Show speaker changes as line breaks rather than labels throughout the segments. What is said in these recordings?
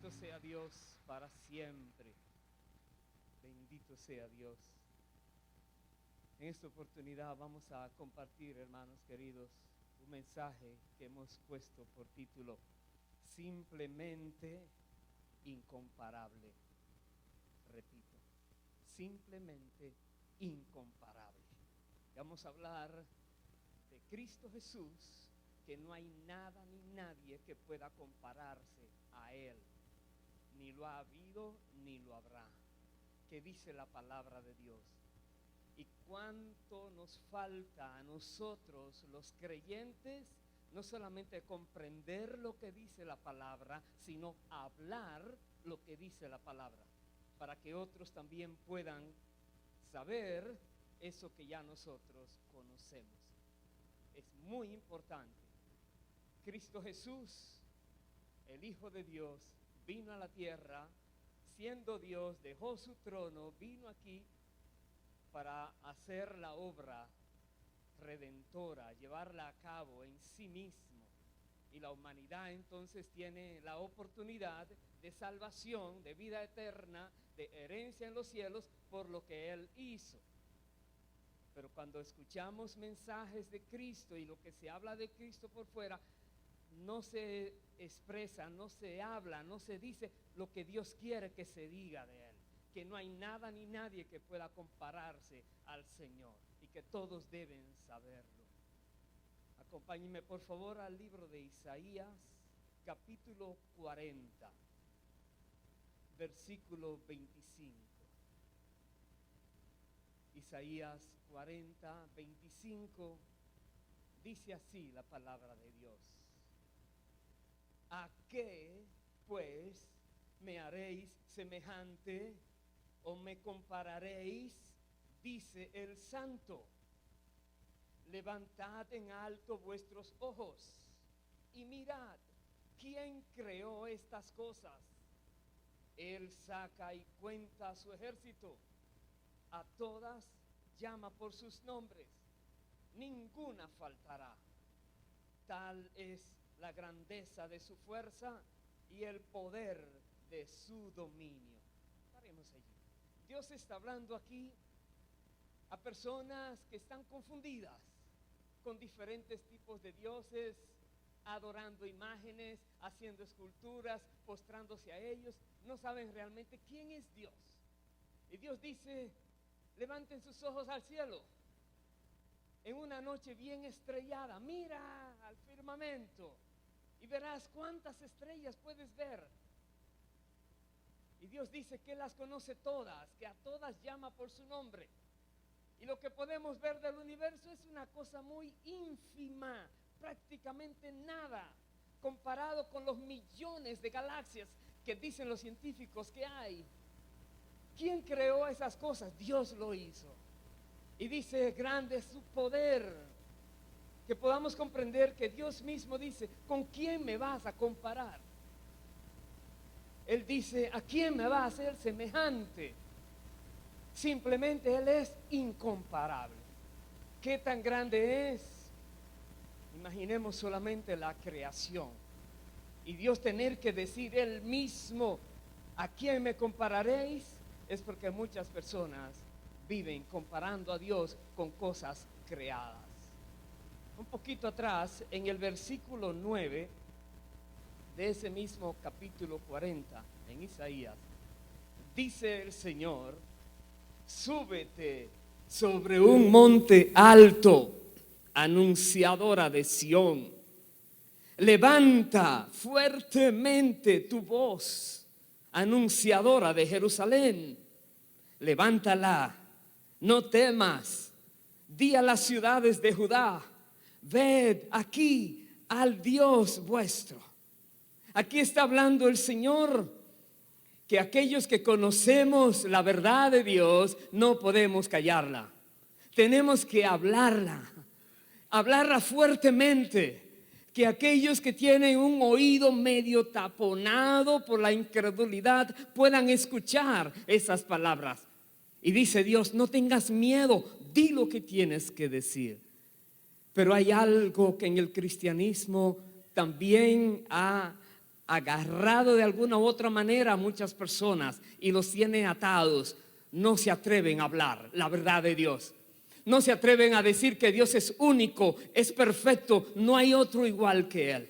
Bendito sea Dios para siempre. Bendito sea Dios. En esta oportunidad vamos a compartir, hermanos queridos, un mensaje que hemos puesto por título: Simplemente incomparable. Repito, simplemente incomparable. Vamos a hablar de Cristo Jesús, que no hay nada ni nadie que pueda compararse a Él. Ni lo ha habido ni lo habrá. ¿Qué dice la palabra de Dios? Y cuánto nos falta a nosotros los creyentes, no solamente comprender lo que dice la palabra, sino hablar lo que dice la palabra, para que otros también puedan saber eso que ya nosotros conocemos. Es muy importante. Cristo Jesús, el Hijo de Dios, vino a la tierra, siendo Dios, dejó su trono, vino aquí para hacer la obra redentora, llevarla a cabo en sí mismo. Y la humanidad entonces tiene la oportunidad de salvación, de vida eterna, de herencia en los cielos por lo que Él hizo. Pero cuando escuchamos mensajes de Cristo y lo que se habla de Cristo por fuera, no se expresa, no se habla, no se dice lo que Dios quiere que se diga de Él. Que no hay nada ni nadie que pueda compararse al Señor y que todos deben saberlo. Acompáñenme por favor al libro de Isaías, capítulo 40, versículo 25. Isaías 40, 25, dice así la palabra de Dios: ¿A qué pues me haréis semejante o me compararéis? Dice el Santo. Levantad en alto vuestros ojos y mirad, ¿quién creó estas cosas? Él saca y cuenta a su ejército, a todas llama por sus nombres, ninguna faltará. Tal es la grandeza de su fuerza y el poder de su dominio. Paremos allí. Dios está hablando aquí a personas que están confundidas con diferentes tipos de dioses, adorando imágenes, haciendo esculturas, postrándose a ellos. No saben realmente quién es Dios. Y Dios dice: levanten sus ojos al cielo. En una noche bien estrellada, mira al firmamento y verás cuántas estrellas puedes ver. Y Dios dice que Él las conoce todas, que a todas llama por su nombre. Y lo que podemos ver del universo es una cosa muy ínfima, prácticamente nada, comparado con los millones de galaxias que dicen los científicos que hay. ¿Quién creó esas cosas? Dios lo hizo. Y dice: grande es su poder. Que podamos comprender que Dios mismo dice: ¿con quién me vas a comparar? Él dice: ¿a quién me va a hacer semejante? Simplemente Él es incomparable. ¿Qué tan grande es? Imaginemos solamente la creación. Y Dios tener que decir Él mismo: ¿a quién me compararéis? Es porque muchas personas viven comparando a Dios con cosas creadas. Un poquito atrás, en el versículo 9 de ese mismo capítulo 40 en Isaías, dice el Señor: súbete sobre un monte alto, anunciadora de Sión. Levanta fuertemente tu voz, anunciadora de Jerusalén. Levántala, no temas. Di a las ciudades de Judá: ved aquí al Dios vuestro. Aquí está hablando el Señor que aquellos que conocemos la verdad de Dios no podemos callarla. Tenemos que hablarla fuertemente. Que aquellos que tienen un oído medio taponado por la incredulidad puedan escuchar esas palabras. Y dice Dios: no tengas miedo, di lo que tienes que decir. Pero hay algo que en el cristianismo también ha agarrado de alguna u otra manera a muchas personas y los tiene atados. No se atreven a hablar la verdad de Dios. No se atreven a decir que Dios es único, es perfecto, no hay otro igual que Él.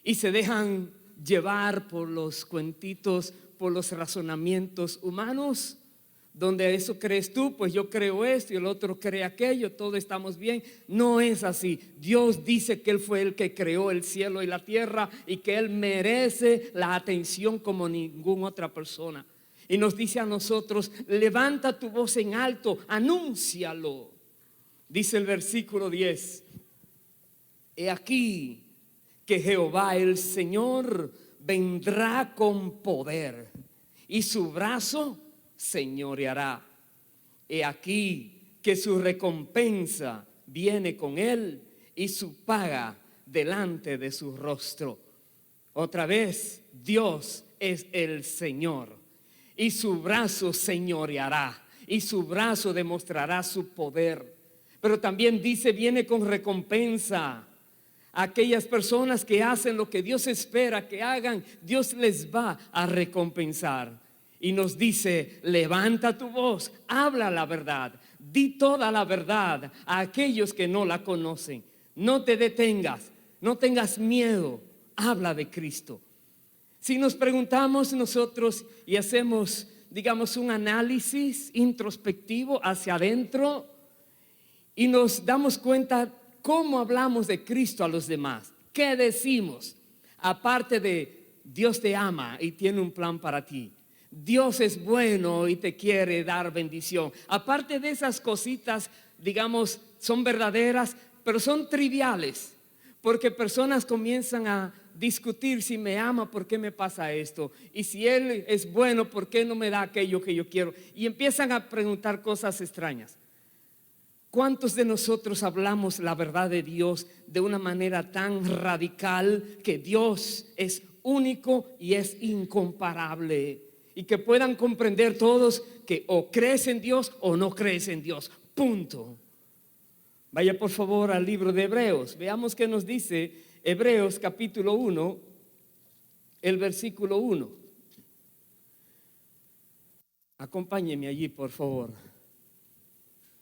Y se dejan llevar por los cuentitos, por los razonamientos humanos, donde eso crees tú, pues yo creo esto y el otro cree aquello, todos estamos bien. No es así. Dios dice que Él fue el que creó el cielo y la tierra y que Él merece la atención como ninguna otra persona. Y nos dice a nosotros: levanta tu voz en alto, anúncialo. Dice el versículo 10: he aquí que Jehová el Señor vendrá con poder y su brazo señoreará. He aquí que su recompensa viene con él y su paga delante de su rostro. Otra vez, Dios es el Señor y su brazo señoreará y su brazo demostrará su poder. Pero también dice: viene con recompensa. Aquellas personas que hacen lo que Dios espera que hagan, Dios les va a recompensar. Y nos dice: levanta tu voz, habla la verdad, di toda la verdad a aquellos que no la conocen. No te detengas, no tengas miedo, habla de Cristo. Si nos preguntamos nosotros y hacemos, digamos, un análisis introspectivo hacia adentro y nos damos cuenta cómo hablamos de Cristo a los demás, ¿qué decimos? Aparte de Dios te ama y tiene un plan para ti, Dios es bueno y te quiere dar bendición. Aparte de esas cositas, digamos, son verdaderas, pero son triviales, porque personas comienzan a discutir: si me ama, ¿por qué me pasa esto? Y si Él es bueno, ¿por qué no me da aquello que yo quiero? Y empiezan a preguntar cosas extrañas. ¿Cuántos de nosotros hablamos la verdad de Dios de una manera tan radical que Dios es único y es incomparable? Y que puedan comprender todos que o crees en Dios o no crees en Dios. Punto. Vaya por favor al libro de Hebreos. Veamos qué nos dice Hebreos capítulo 1, el versículo 1. Acompáñeme allí por favor.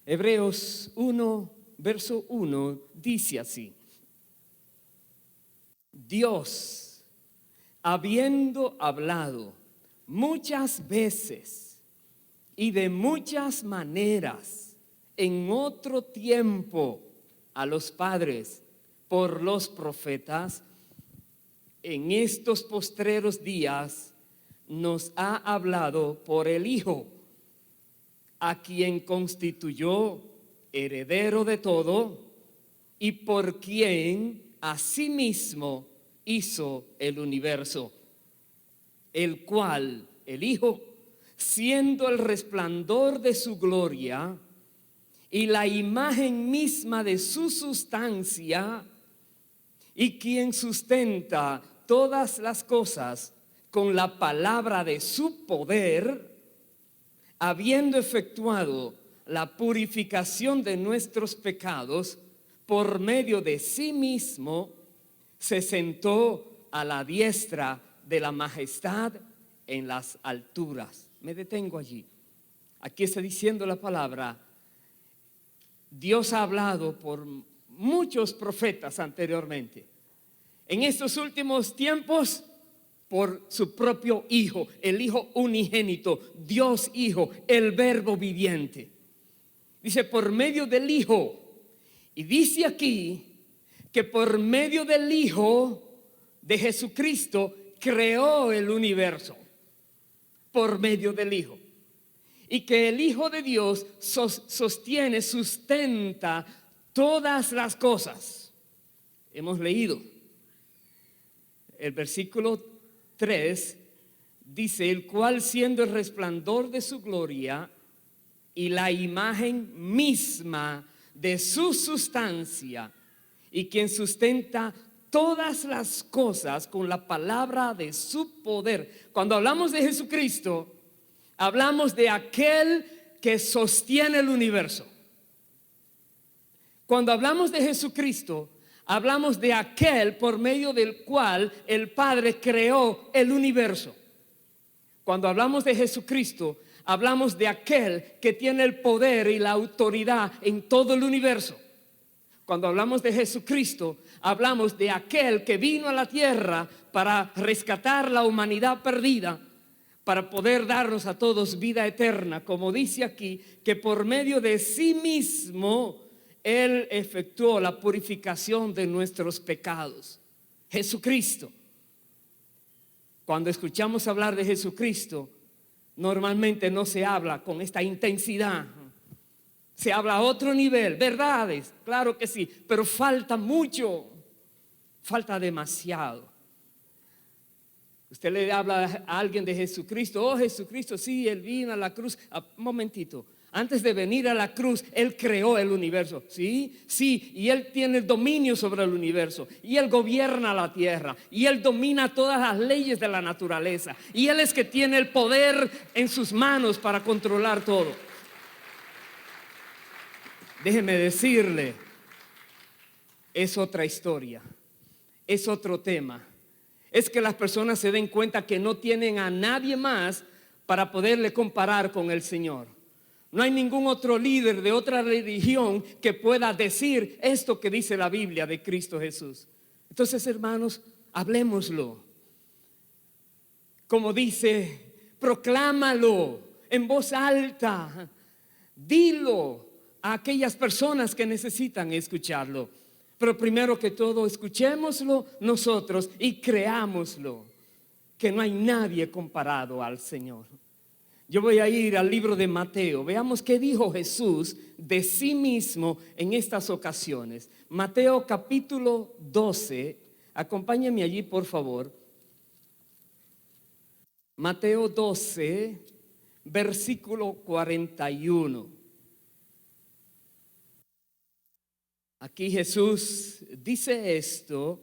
Hebreos 1, verso 1 dice así: Dios, habiendo hablado muchas veces y de muchas maneras en otro tiempo a los padres por los profetas, en estos postreros días nos ha hablado por el Hijo, a quien constituyó heredero de todo y por quien asimismo hizo el universo, el cual, el Hijo, siendo el resplandor de su gloria y la imagen misma de su sustancia, y quien sustenta todas las cosas con la palabra de su poder, habiendo efectuado la purificación de nuestros pecados por medio de sí mismo, se sentó a la diestra de la majestad en las alturas. Me detengo allí. Aquí está diciendo la palabra: Dios ha hablado por muchos profetas anteriormente. En estos últimos tiempos, por su propio Hijo, el Hijo unigénito, Dios Hijo, el Verbo viviente. Dice por medio del Hijo. Y dice aquí que por medio del Hijo de Jesucristo creó el universo. Por medio del Hijo. Y que el Hijo de Dios sostiene, sustenta todas las cosas. Hemos leído el versículo 3 dice: el cual siendo el resplandor de su gloria y la imagen misma de su sustancia, y quien sustenta todas las cosas con la palabra de su poder. Cuando hablamos de Jesucristo, hablamos de aquel que sostiene el universo. Cuando hablamos de Jesucristo, hablamos de aquel por medio del cual el Padre creó el universo. Cuando hablamos de Jesucristo, hablamos de aquel que tiene el poder y la autoridad en todo el universo. Cuando hablamos de Jesucristo, hablamos de aquel que vino a la tierra para rescatar la humanidad perdida, para poder darnos a todos vida eterna, como dice aquí, que por medio de sí mismo Él efectuó la purificación de nuestros pecados. Jesucristo. Cuando escuchamos hablar de Jesucristo, normalmente no se habla con esta intensidad. Se habla a otro nivel, verdades, claro que sí, pero falta mucho, falta demasiado. Usted le habla a alguien de Jesucristo, oh Jesucristo, sí, Él vino a la cruz. Un momentito, antes de venir a la cruz, Él creó el universo, sí, y Él tiene el dominio sobre el universo, y Él gobierna la tierra, y Él domina todas las leyes de la naturaleza, y Él es que tiene el poder en sus manos para controlar todo. Déjeme decirle, es otra historia, es otro tema. Es que las personas se den cuenta que no tienen a nadie más para poderle comparar con el Señor. No hay ningún otro líder de otra religión que pueda decir esto que dice la Biblia de Cristo Jesús. Entonces, hermanos, hablémoslo. Como dice, proclámalo en voz alta, dilo a aquellas personas que necesitan escucharlo. Pero primero que todo, escuchémoslo nosotros y creámoslo, que no hay nadie comparado al Señor. Yo voy a ir al libro de Mateo. Veamos qué dijo Jesús de sí mismo en estas ocasiones. Mateo capítulo 12. Acompáñenme allí, por favor. Mateo 12, versículo 41. Aquí Jesús dice esto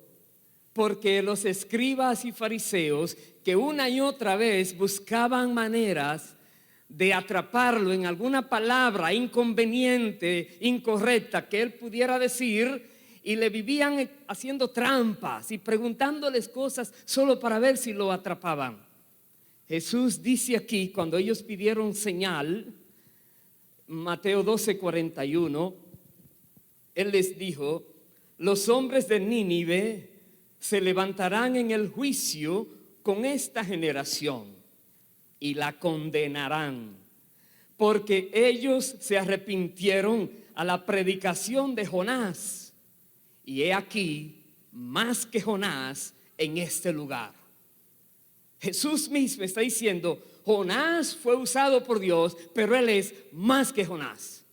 porque los escribas y fariseos que una y otra vez buscaban maneras de atraparlo en alguna palabra inconveniente, incorrecta que él pudiera decir, y le vivían haciendo trampas y preguntándoles cosas solo para ver si lo atrapaban. Jesús dice aquí, cuando ellos pidieron señal, Mateo 12:41, Él les dijo: los hombres de Nínive se levantarán en el juicio con esta generación y la condenarán, porque ellos se arrepintieron a la predicación de Jonás, y he aquí más que Jonás en este lugar. Jesús mismo está diciendo, Jonás fue usado por Dios, pero Él es más que Jonás.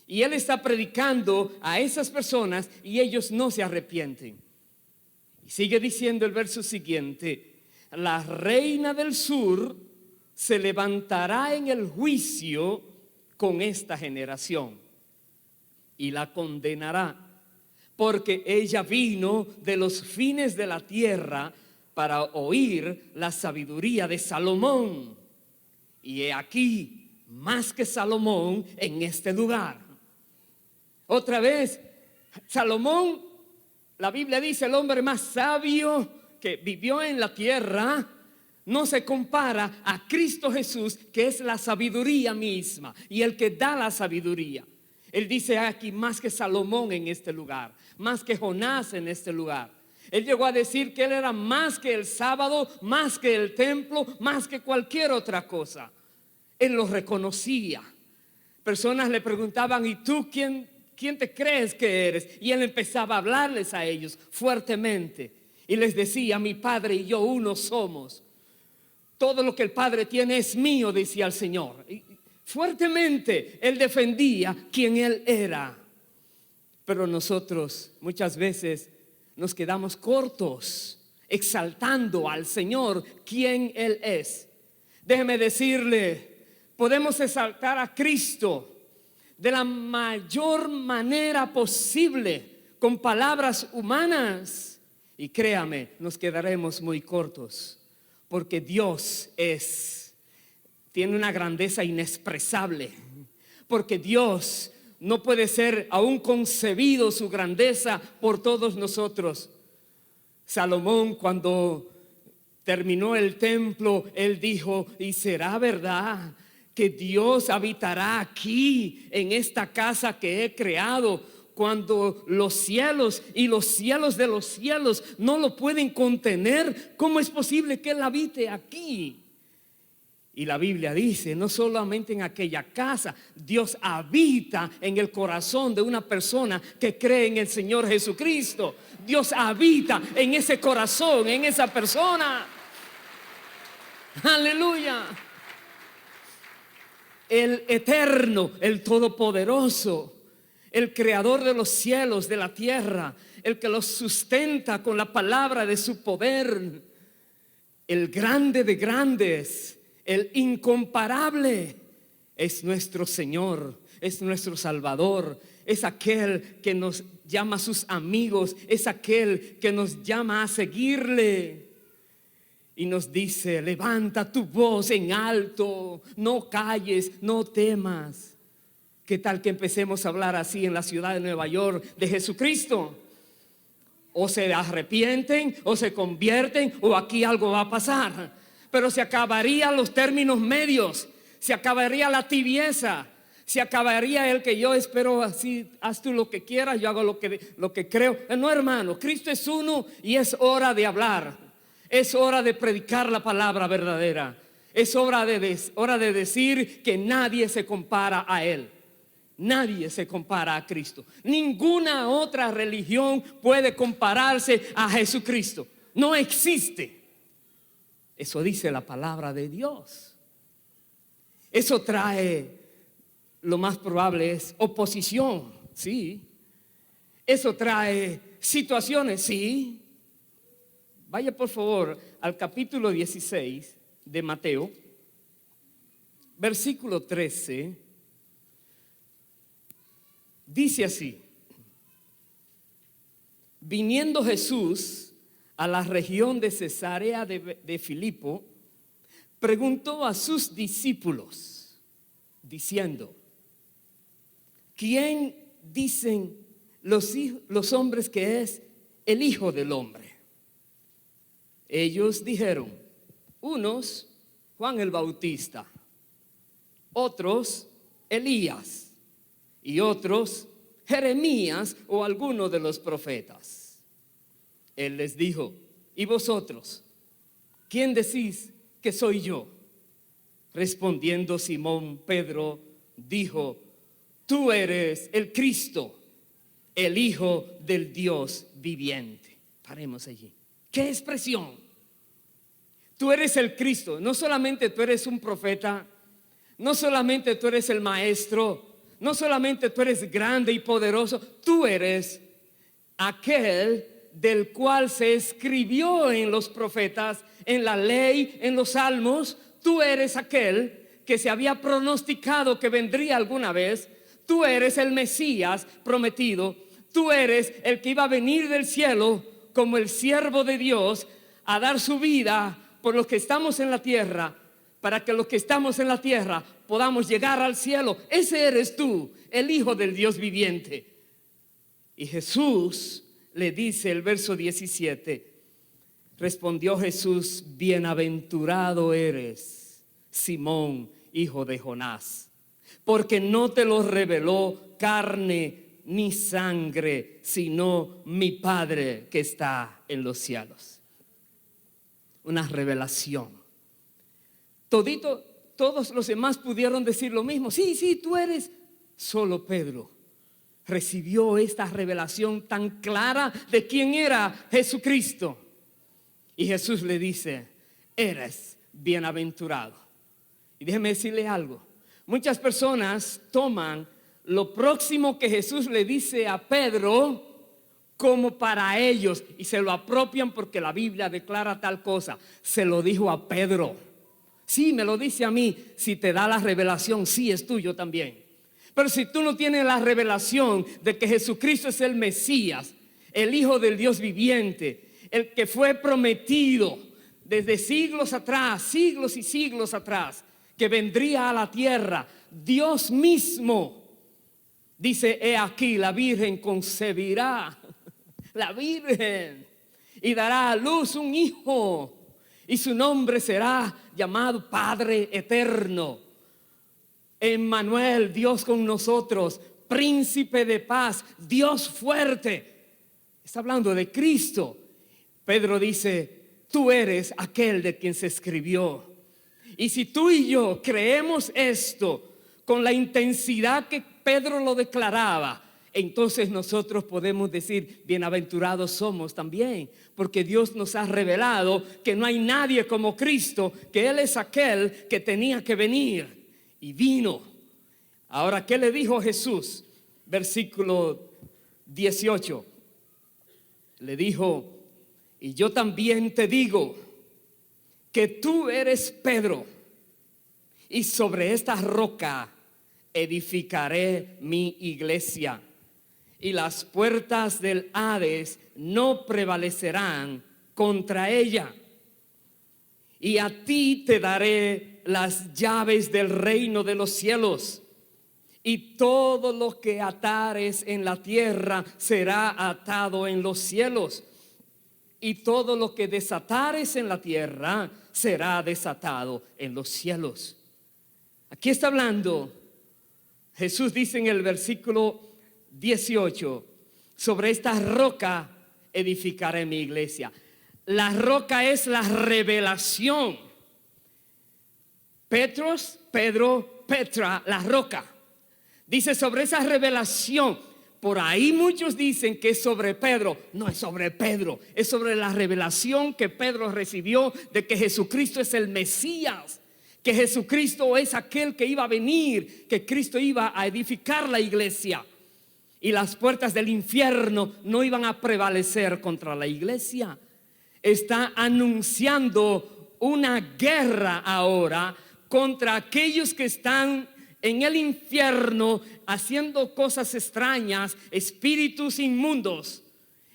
Y Él está predicando a esas personas y ellos no se arrepienten. Y sigue diciendo el verso siguiente: la reina del sur se levantará en el juicio con esta generación y la condenará, porque ella vino de los fines de la tierra para oír la sabiduría de Salomón. Y he aquí más que Salomón en este lugar. Otra vez, Salomón, la Biblia dice, el hombre más sabio que vivió en la tierra, no se compara a Cristo Jesús, que es la sabiduría misma y el que da la sabiduría. Él dice aquí más que Salomón en este lugar, más que Jonás en este lugar. Él llegó a decir que él era más que el sábado, más que el templo, más que cualquier otra cosa. Él lo reconocía. Personas le preguntaban, ¿y tú quién te crees que eres? Y él empezaba a hablarles a ellos fuertemente y les decía, mi Padre y yo uno somos. Todo lo que el Padre tiene es mío, decía el Señor. Y fuertemente él defendía quién él era. Pero nosotros muchas veces nos quedamos cortos exaltando al Señor quién Él es. Déjeme decirle, podemos exaltar a Cristo de la mayor manera posible con palabras humanas, y créame, nos quedaremos muy cortos, porque Dios tiene una grandeza inexpresable, porque Dios no puede ser aún concebido su grandeza por todos nosotros. Salomón, cuando terminó el templo, él dijo: ¿y será verdad que Dios habitará aquí en esta casa que he creado, cuando los cielos y los cielos de los cielos no lo pueden contener? ¿Cómo es posible que Él habite aquí? Y la Biblia dice, no solamente en aquella casa, Dios habita en el corazón de una persona que cree en el Señor Jesucristo. Dios habita en ese corazón, en esa persona. Aleluya. El eterno, el todopoderoso, el creador de los cielos, de la tierra, el que los sustenta con la palabra de su poder, el grande de grandes, el incomparable, es nuestro Señor, es nuestro Salvador, es aquel que nos llama a sus amigos, es aquel que nos llama a seguirle. Y nos dice: levanta tu voz en alto, no calles, no temas. ¿Qué tal que empecemos a hablar así en la ciudad de Nueva York de Jesucristo? O se arrepienten, o se convierten, o aquí algo va a pasar. Pero se acabarían los términos medios, se acabaría la tibieza, se acabaría el que yo espero así, haz tú lo que quieras, yo hago lo que creo. No, hermano, Cristo es uno y es hora de hablar. Es hora de predicar la palabra verdadera. Es hora de decir que nadie se compara a Él. Nadie se compara a Cristo. Ninguna otra religión puede compararse a Jesucristo. No existe. Eso dice la palabra de Dios. Eso trae, lo más probable es oposición, sí. Eso trae situaciones, sí. Vaya por favor al capítulo 16 de Mateo, versículo 13. Dice así: viniendo Jesús a la región de Cesarea de Filipo, preguntó a sus discípulos, diciendo: ¿quién dicen los hombres que es el Hijo del Hombre? Ellos dijeron: unos, Juan el Bautista, otros, Elías, y otros, Jeremías o alguno de los profetas. Él les dijo: ¿y vosotros? ¿Quién decís que soy yo? Respondiendo Simón Pedro, dijo: tú eres el Cristo, el Hijo del Dios viviente. Paremos allí. ¿Qué expresión? Tú eres el Cristo. No solamente tú eres un profeta, no solamente tú eres el maestro, no solamente tú eres grande y poderoso, tú eres aquel del cual se escribió en los profetas, en la ley, en los salmos. Tú eres aquel que se había pronosticado que vendría alguna vez. Tú eres el Mesías prometido. Tú eres el que iba a venir del cielo como el siervo de Dios a dar su vida por los que estamos en la tierra, para que los que estamos en la tierra podamos llegar al cielo. Ese eres tú, el Hijo del Dios viviente. Y Jesús le dice, el verso 17, respondió Jesús: bienaventurado eres, Simón, hijo de Jonás, porque no te lo reveló carne ni sangre, sino mi Padre que está en los cielos. Una revelación. Todos los demás pudieron decir lo mismo. Sí, tú eres. Solo Pedro recibió esta revelación tan clara de quién era Jesucristo. Y Jesús le dice: eres bienaventurado. Y déjeme decirle algo. Muchas personas toman lo próximo que Jesús le dice a Pedro como para ellos y se lo apropian porque la Biblia declara tal cosa. Se lo dijo a Pedro. Sí, me lo dice a mí. Si te da la revelación, sí, es tuyo también. Pero si tú no tienes la revelación de que Jesucristo es el Mesías, el Hijo del Dios viviente, el que fue prometido desde siglos atrás, siglos y siglos atrás, que vendría a la tierra, Dios mismo Dice, he aquí, la Virgen concebirá, la Virgen, y dará a luz un hijo, y su nombre será llamado Padre Eterno, Emmanuel, Dios con nosotros, Príncipe de paz, Dios fuerte. Está hablando de Cristo. Pedro dice, tú eres aquel de quien se escribió. Y si tú y yo creemos esto con la intensidad que Pedro lo declaraba, entonces nosotros podemos decir, bienaventurados somos también, porque Dios nos ha revelado que no hay nadie como Cristo, que Él es aquel que tenía que venir y vino. Ahora, ¿qué le dijo Jesús? Versículo 18. Le dijo, y yo también te digo que tú eres Pedro, y sobre esta roca edificaré mi iglesia, y las puertas del Hades no prevalecerán contra ella. Y a ti te daré las llaves del reino de los cielos, y todo lo que atares en la tierra será atado en los cielos, y todo lo que desatares en la tierra será desatado en los cielos. Aquí está hablando, Jesús dice en el versículo 18, sobre esta roca edificaré mi iglesia. La roca es la revelación. Petros, Pedro, Petra, la roca. Dice sobre esa revelación. Por ahí muchos dicen que es sobre Pedro. No es sobre Pedro, es sobre la revelación que Pedro recibió de que Jesucristo es el Mesías, que Jesucristo es aquel que iba a venir, que Cristo iba a edificar la iglesia, y las puertas del infierno no iban a prevalecer contra la iglesia. Está anunciando una guerra ahora contra aquellos que están en el infierno haciendo cosas extrañas, espíritus inmundos.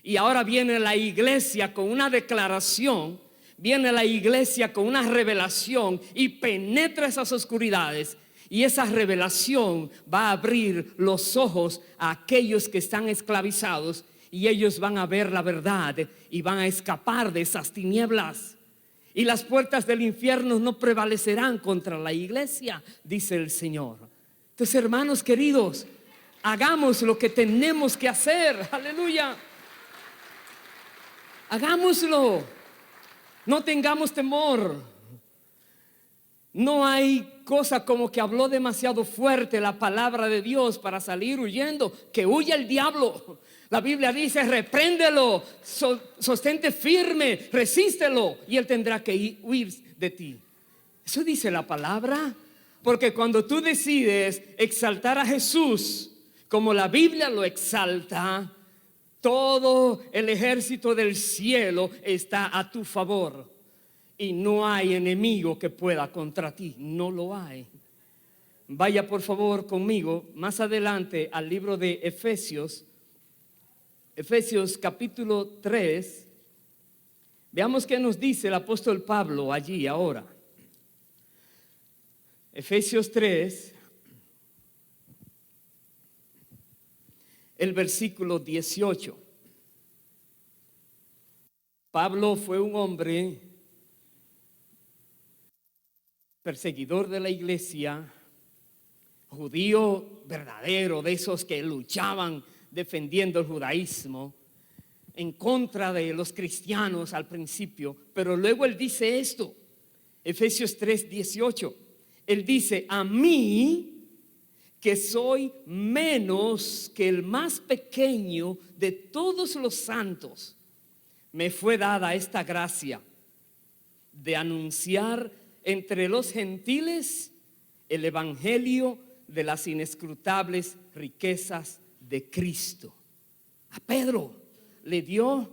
Y ahora viene la iglesia con una declaración, viene la iglesia con una revelación y penetra esas oscuridades. Y esa revelación va a abrir los ojos a aquellos que están esclavizados, y ellos van a ver la verdad y van a escapar de esas tinieblas. Y las puertas del infierno no prevalecerán contra la iglesia, dice el Señor. Entonces, hermanos queridos, hagamos lo que tenemos que hacer. Aleluya. Hagámoslo. No tengamos temor. No hay cosa como que habló demasiado fuerte la palabra de Dios para salir huyendo. Que huya el diablo. La Biblia dice, repréndelo, sostente firme, resístelo, y él tendrá que huir de ti. Eso dice la palabra. Porque cuando tú decides exaltar a Jesús como la Biblia lo exalta, todo el ejército del cielo está a tu favor, y no hay enemigo que pueda contra ti. No lo hay. Vaya por favor conmigo más adelante al libro de Efesios. Efesios capítulo 3. Veamos qué nos dice el apóstol Pablo allí ahora. Efesios 3, el versículo 18. Pablo fue un hombre perseguidor de la iglesia, judío verdadero, de esos que luchaban defendiendo el judaísmo en contra de los cristianos al principio. Pero luego él dice esto, Efesios 3, 18. Él dice, a mí que soy menos que el más pequeño de todos los santos, me fue dada esta gracia de anunciar entre los gentiles el evangelio de las inescrutables riquezas de Cristo. A Pedro le dio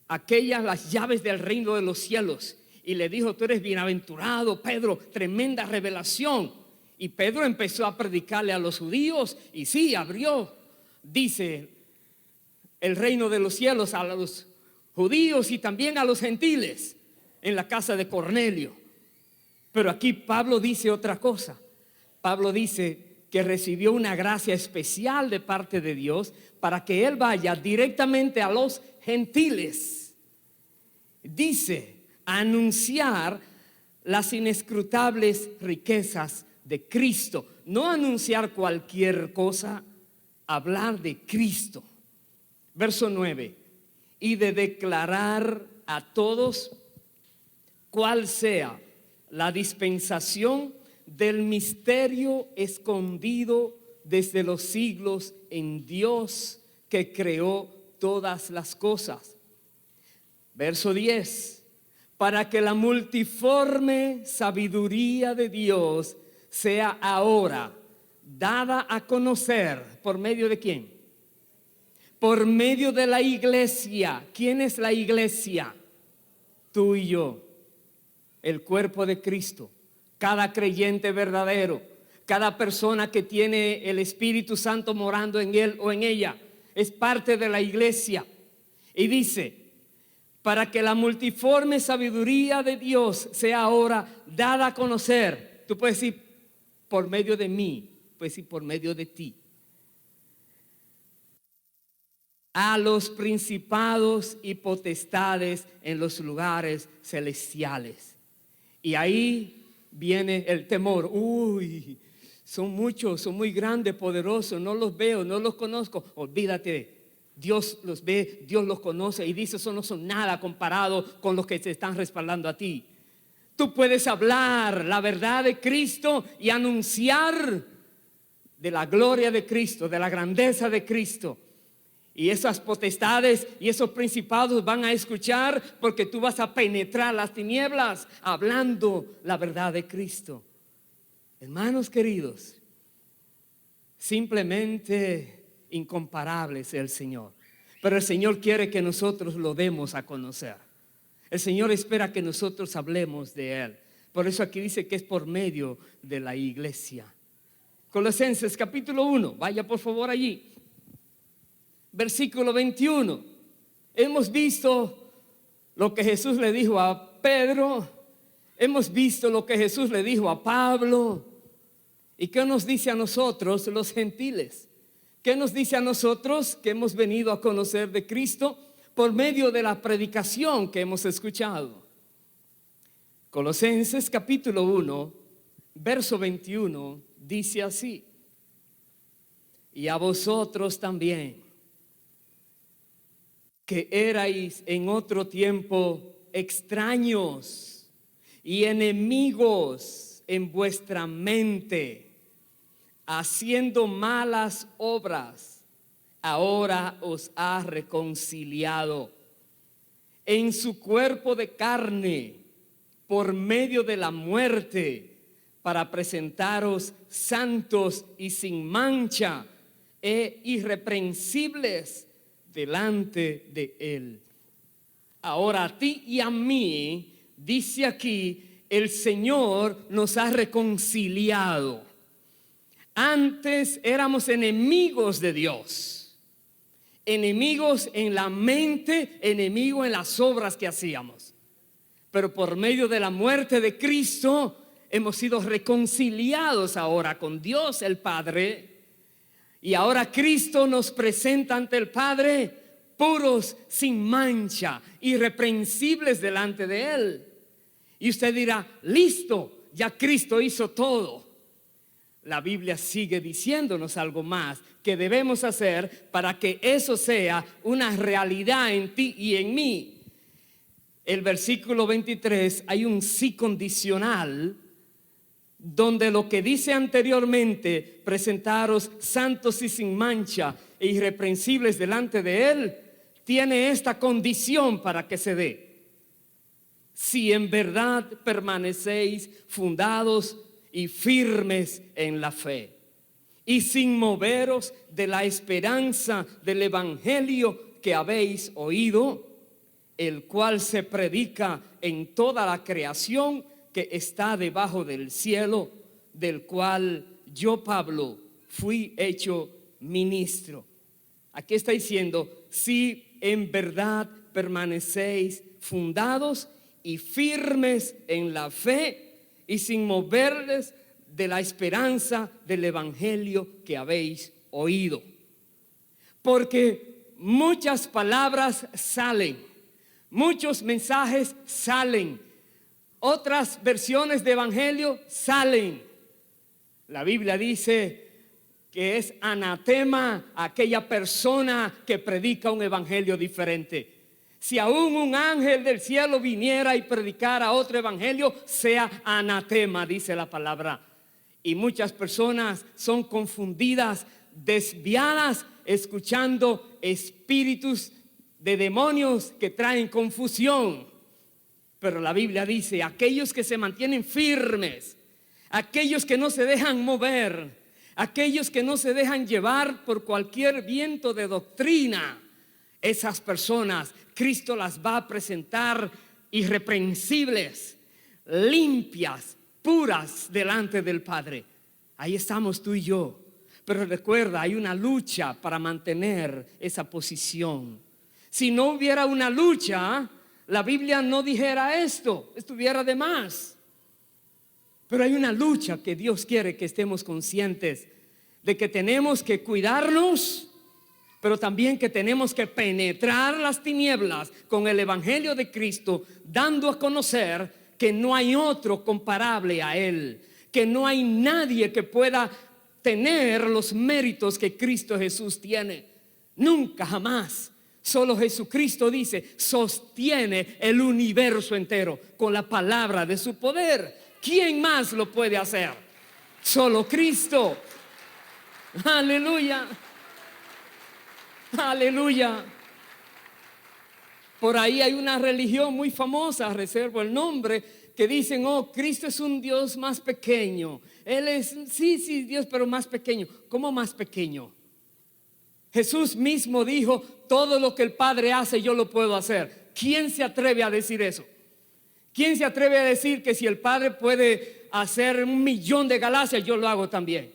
las llaves del reino de los cielos. Y le dijo, tú eres bienaventurado, Pedro, tremenda revelación. Y Pedro empezó a predicarle a los judíos, y sí, abrió, dice, el reino de los cielos a los judíos y también a los gentiles en la casa de Cornelio. Pero aquí Pablo dice otra cosa. Pablo dice, que recibió una gracia especial de parte de Dios para que él vaya directamente a los gentiles. Dice, anunciar las inescrutables riquezas de Cristo. No anunciar cualquier cosa, hablar de Cristo. Verso 9. Y de declarar a todos cuál sea la dispensación del misterio escondido desde los siglos en Dios que creó todas las cosas. Verso 10. Para que la multiforme sabiduría de Dios sea ahora dada a conocer. ¿Por medio de quién? Por medio de la iglesia. ¿Quién es la iglesia? Tú y yo, el cuerpo de Cristo. Cada creyente verdadero, cada persona que tiene el Espíritu Santo morando en él o en ella, es parte de la iglesia. Y dice, para que la multiforme sabiduría de Dios sea ahora dada a conocer. Tú puedes decir, por medio de mí, puedes decir, por medio de ti. A los principados y potestades en los lugares celestiales. Y ahí viene el temor. Uy, son muchos, son muy grandes, poderosos, no los veo, no los conozco. Olvídate, Dios los ve, Dios los conoce y dice, eso no son nada comparado con los que te están respaldando a ti. Tú puedes hablar la verdad de Cristo y anunciar de la gloria de Cristo, de la grandeza de Cristo. Y esas potestades y esos principados van a escuchar porque tú vas a penetrar las tinieblas hablando la verdad de Cristo. Hermanos queridos, simplemente incomparable es el Señor. Pero el Señor quiere que nosotros lo demos a conocer. El Señor espera que nosotros hablemos de Él. Por eso aquí dice que es por medio de la iglesia. Colosenses capítulo 1, vaya por favor allí. Versículo 21. Hemos visto lo que Jesús le dijo a Pedro. Hemos visto lo que Jesús le dijo a Pablo. ¿Y qué nos dice a nosotros los gentiles? ¿Qué nos dice a nosotros que hemos venido a conocer de Cristo por medio de la predicación que hemos escuchado? Colosenses capítulo 1, verso 21 dice así: y a vosotros también, que erais en otro tiempo extraños y enemigos en vuestra mente, haciendo malas obras, ahora os ha reconciliado en su cuerpo de carne por medio de la muerte, para presentaros santos y sin mancha e irreprensibles delante de Él. Ahora a ti y a mí, dice aquí, el Señor nos ha reconciliado. Antes éramos enemigos de Dios, enemigos en la mente, enemigos en las obras que hacíamos. Pero por medio de la muerte de Cristo hemos sido reconciliados ahora con Dios el Padre. Y ahora Cristo nos presenta ante el Padre puros, sin mancha, irreprensibles delante de Él. Y usted dirá, listo, ya Cristo hizo todo. La Biblia sigue diciéndonos algo más que debemos hacer para que eso sea una realidad en ti y en mí. El versículo 23, hay un sí condicional, donde lo que dice anteriormente, presentaros santos y sin mancha e irreprensibles delante de Él, tiene esta condición para que se dé: si en verdad permanecéis fundados y firmes en la fe, y sin moveros de la esperanza del evangelio que habéis oído, el cual se predica en toda la creación que está debajo del cielo, del cual yo, Pablo, fui hecho ministro. Aquí está diciendo, si en verdad permanecéis fundados y firmes en la fe y sin moverles de la esperanza del evangelio que habéis oído. Porque muchas palabras salen, muchos mensajes salen, otras versiones de evangelio salen. La Biblia dice que es anatema aquella persona que predica un evangelio diferente. Si aún un ángel del cielo viniera y predicara otro evangelio, sea anatema, dice la palabra. Y muchas personas son confundidas, desviadas, escuchando espíritus de demonios que traen confusión. Pero la Biblia dice, aquellos que se mantienen firmes, aquellos que no se dejan mover, aquellos que no se dejan llevar por cualquier viento de doctrina, esas personas Cristo las va a presentar irreprensibles, limpias, puras delante del Padre. Ahí estamos tú y yo. Pero recuerda, hay una lucha para mantener esa posición. Si no hubiera una lucha, la Biblia no dijera esto, estuviera de más. Pero hay una lucha que Dios quiere que estemos conscientes de que tenemos que cuidarnos, pero también que tenemos que penetrar las tinieblas con el evangelio de Cristo, dando a conocer que no hay otro comparable a Él, que no hay nadie que pueda tener los méritos que Cristo Jesús tiene. Nunca, jamás. Solo Jesucristo dice, sostiene el universo entero con la palabra de su poder. ¿Quién más lo puede hacer? Solo Cristo. Aleluya. Aleluya. Por ahí hay una religión muy famosa, reservo el nombre, que dicen, oh, Cristo es un Dios más pequeño. Él es, sí, Dios, pero más pequeño. ¿Cómo más pequeño? Jesús mismo dijo, todo lo que el Padre hace yo lo puedo hacer. ¿Quién se atreve a decir eso? ¿Quién se atreve a decir que si el Padre puede hacer 1,000,000 de galaxias, yo lo hago también?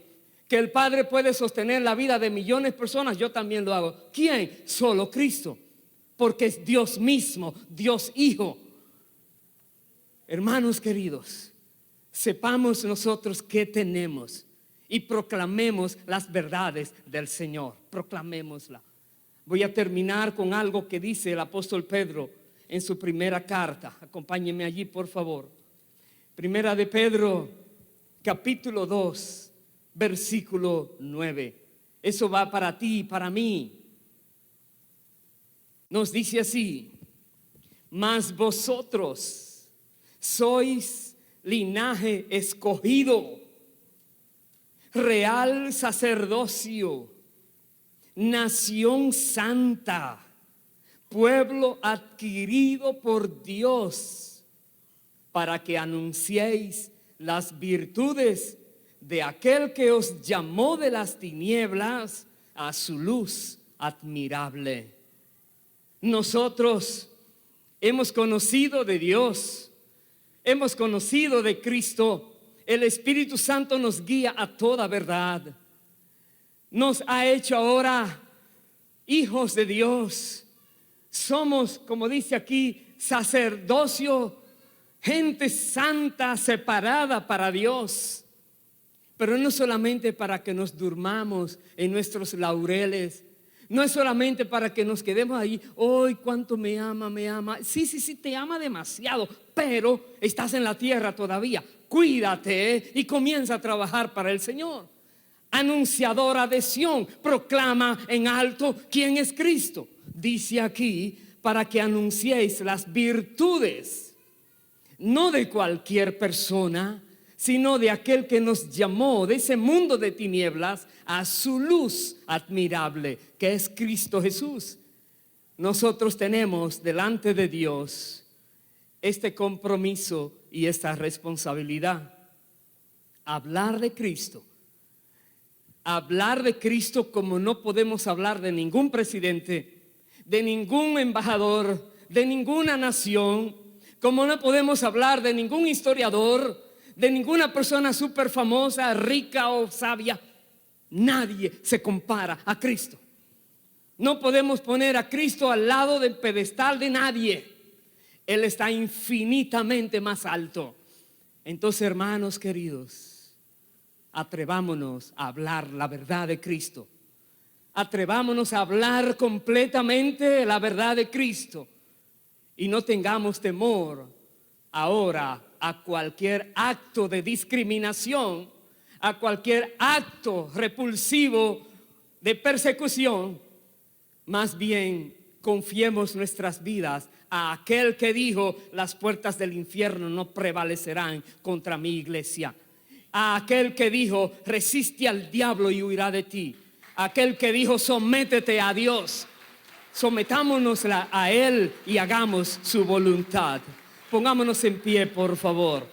Que el Padre puede sostener la vida de millones de personas, yo también lo hago. ¿Quién? Solo Cristo, porque es Dios mismo, Dios Hijo. Hermanos queridos, sepamos nosotros qué tenemos y proclamemos las verdades del Señor. Proclamémosla. Voy a terminar con algo que dice el apóstol Pedro en su primera carta. Acompáñenme allí, por favor. Primera de Pedro, capítulo 2, versículo 9. Eso va para ti y para mí. Nos dice así: mas vosotros sois linaje escogido, real sacerdocio, nación santa, pueblo adquirido por Dios, para que anunciéis las virtudes de aquel que os llamó de las tinieblas a su luz admirable. Nosotros hemos conocido de Dios, hemos conocido de Cristo. El Espíritu Santo nos guía a toda verdad. Nos ha hecho ahora hijos de Dios. Somos, como dice aquí, sacerdocio, gente santa, separada para Dios. Pero no solamente para que nos durmamos en nuestros laureles. No es solamente para que nos quedemos ahí. ¡Ay, cuánto me ama, me ama! Sí, te ama demasiado, pero estás en la tierra todavía. Cuídate y comienza a trabajar para el Señor. Anunciadora de Sión, proclama en alto quién es Cristo. Dice aquí, para que anunciéis las virtudes, no de cualquier persona, sino de aquel que nos llamó de ese mundo de tinieblas a su luz admirable, que es Cristo Jesús. Nosotros tenemos delante de Dios este compromiso y esta responsabilidad. Hablar de Cristo. Hablar de Cristo como no podemos hablar de ningún presidente, de ningún embajador, de ninguna nación, como no podemos hablar de ningún historiador, de ninguna persona súper famosa, rica o sabia. Nadie se compara a Cristo. No podemos poner a Cristo al lado del pedestal de nadie. Él está infinitamente más alto. Entonces, hermanos queridos, atrevámonos a hablar la verdad de Cristo. Atrevámonos a hablar completamente la verdad de Cristo. Y no tengamos temor ahora a cualquier acto de discriminación, a cualquier acto repulsivo de persecución. Más bien, confiemos nuestras vidas a aquel que dijo: las puertas del infierno no prevalecerán contra mi iglesia. A aquel que dijo: resiste al diablo y huirá de ti. A aquel que dijo: sométete a Dios. Sometámonos a Él y hagamos su voluntad. Pongámonos en pie, por favor.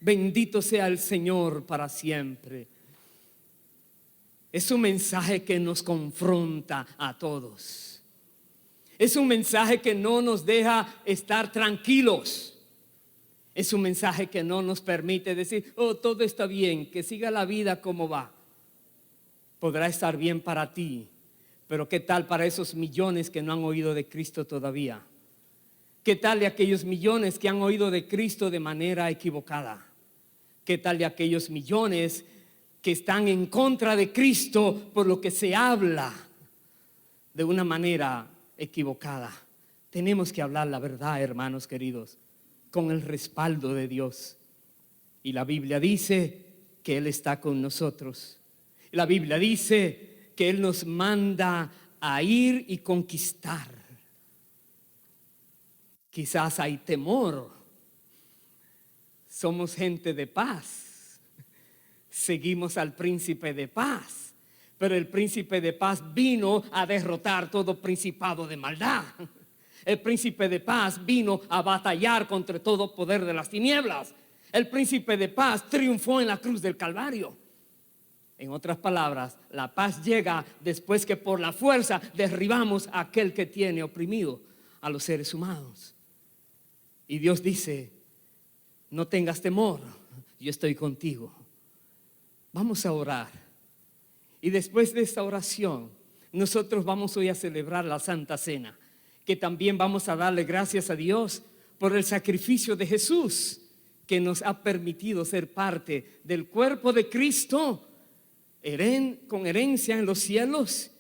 Bendito sea el Señor para siempre. Es un mensaje que nos confronta a todos. Es un mensaje que no nos deja estar tranquilos. Es un mensaje que no nos permite decir: oh, todo está bien, que siga la vida como va. Podrá estar bien para ti, pero ¿qué tal para esos millones que no han oído de Cristo todavía? ¿Qué tal de aquellos millones que han oído de Cristo de manera equivocada? ¿Qué tal de aquellos millones que están en contra de Cristo por lo que se habla de una manera equivocada? Tenemos que hablar la verdad, hermanos queridos, con el respaldo de Dios. Y la Biblia dice que Él está con nosotros. La Biblia dice que Él nos manda a ir y conquistar. Quizás hay temor. Somos gente de paz. Seguimos al príncipe de paz. Pero el príncipe de paz vino a derrotar todo principado de maldad. El príncipe de paz vino a batallar contra todo poder de las tinieblas. El príncipe de paz triunfó en la cruz del Calvario. En otras palabras, la paz llega después que por la fuerza derribamos a aquel que tiene oprimido a los seres humanos. Y Dios dice: no tengas temor, yo estoy contigo. Vamos a orar. Y después de esta oración, nosotros vamos hoy a celebrar la Santa Cena, que también vamos a darle gracias a Dios por el sacrificio de Jesús, que nos ha permitido ser parte del cuerpo de Cristo, con herencia en los cielos,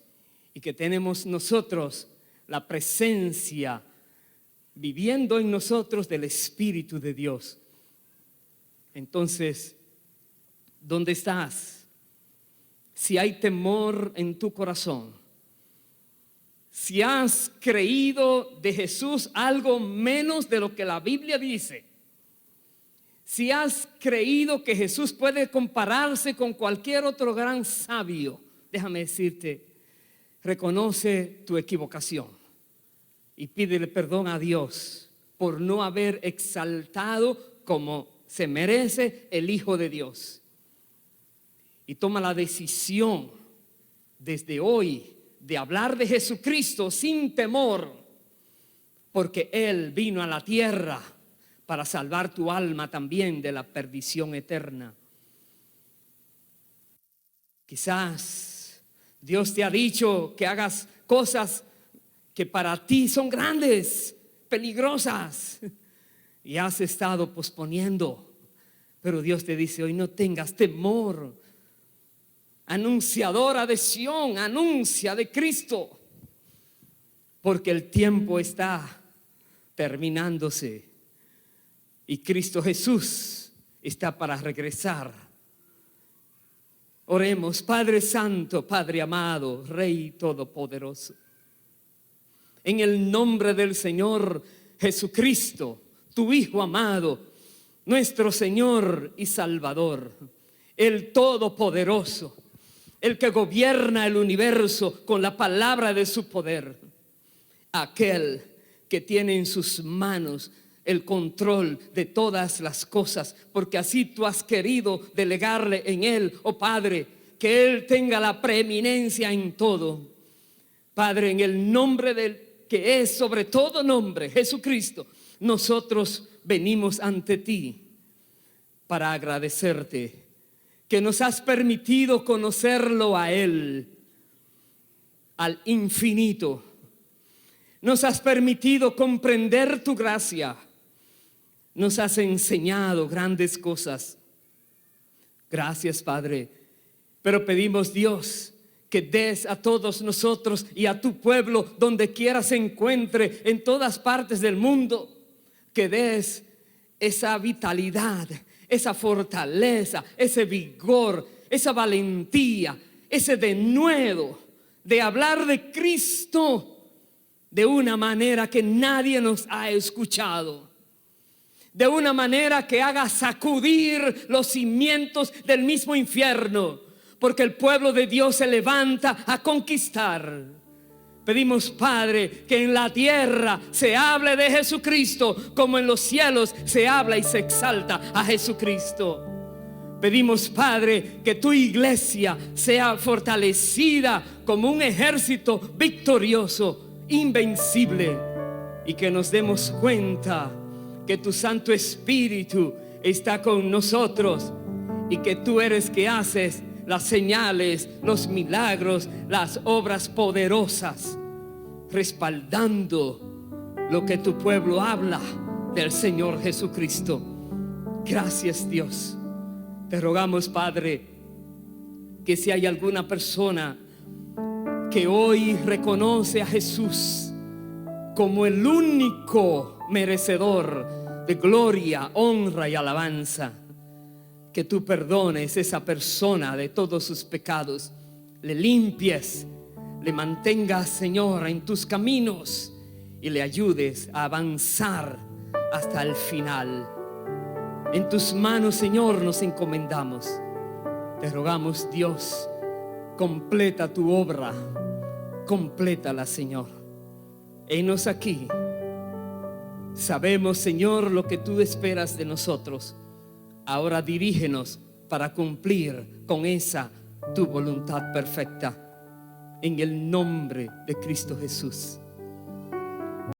y que tenemos nosotros la presencia viviendo en nosotros del Espíritu de Dios. Entonces, ¿dónde estás? Si hay temor en tu corazón, si has creído de Jesús algo menos de lo que la Biblia dice, si has creído que Jesús puede compararse con cualquier otro gran sabio, déjame decirte, reconoce tu equivocación y pídele perdón a Dios por no haber exaltado como se merece el Hijo de Dios. Y toma la decisión desde hoy de hablar de Jesucristo sin temor, porque Él vino a la tierra para salvar tu alma también de la perdición eterna. Quizás Dios te ha dicho que hagas cosas que para ti son grandes, peligrosas, y has estado posponiendo. Pero Dios te dice hoy: no tengas temor. Anunciadora de Sión, anuncia de Cristo, porque el tiempo está terminándose y Cristo Jesús está para regresar. Oremos. Padre Santo, Padre amado, Rey Todopoderoso, en el nombre del Señor Jesucristo, tu Hijo amado, nuestro Señor y Salvador, el Todopoderoso, el que gobierna el universo con la palabra de su poder, aquel que tiene en sus manos el control de todas las cosas, porque así tú has querido delegarle en Él, oh Padre, que Él tenga la preeminencia en todo. Padre, en el nombre del que es sobre todo nombre, Jesucristo, nosotros venimos ante ti para agradecerte que nos has permitido conocerlo a Él, al infinito. Nos has permitido comprender tu gracia. Nos has enseñado grandes cosas. Gracias, Padre. Pero pedimos, Dios, que des a todos nosotros y a tu pueblo, donde quiera se encuentre, en todas partes del mundo, que des esa vitalidad, esa fortaleza, ese vigor, esa valentía, ese denuedo de hablar de Cristo de una manera que nadie nos ha escuchado, de una manera que haga sacudir los cimientos del mismo infierno, porque el pueblo de Dios se levanta a conquistar. Pedimos, Padre, que en la tierra se hable de Jesucristo, como en los cielos se habla y se exalta a Jesucristo. Pedimos, Padre, que tu iglesia sea fortalecida como un ejército victorioso, invencible, y que nos demos cuenta que tu Santo Espíritu está con nosotros y que tú eres que haces las señales, los milagros, las obras poderosas, respaldando lo que tu pueblo habla del Señor Jesucristo. Gracias, Dios. Te rogamos, Padre, que si hay alguna persona que hoy reconoce a Jesús como el único merecedor de gloria, honra y alabanza, que tú perdones a esa persona de todos sus pecados, le limpies, le mantengas, Señor, en tus caminos y le ayudes a avanzar hasta el final. En tus manos, Señor, nos encomendamos. Te rogamos, Dios, completa tu obra, complétala, Señor. Henos aquí. Sabemos, Señor, lo que tú esperas de nosotros. Ahora dirígenos para cumplir con esa tu voluntad perfecta. En el nombre de Cristo Jesús.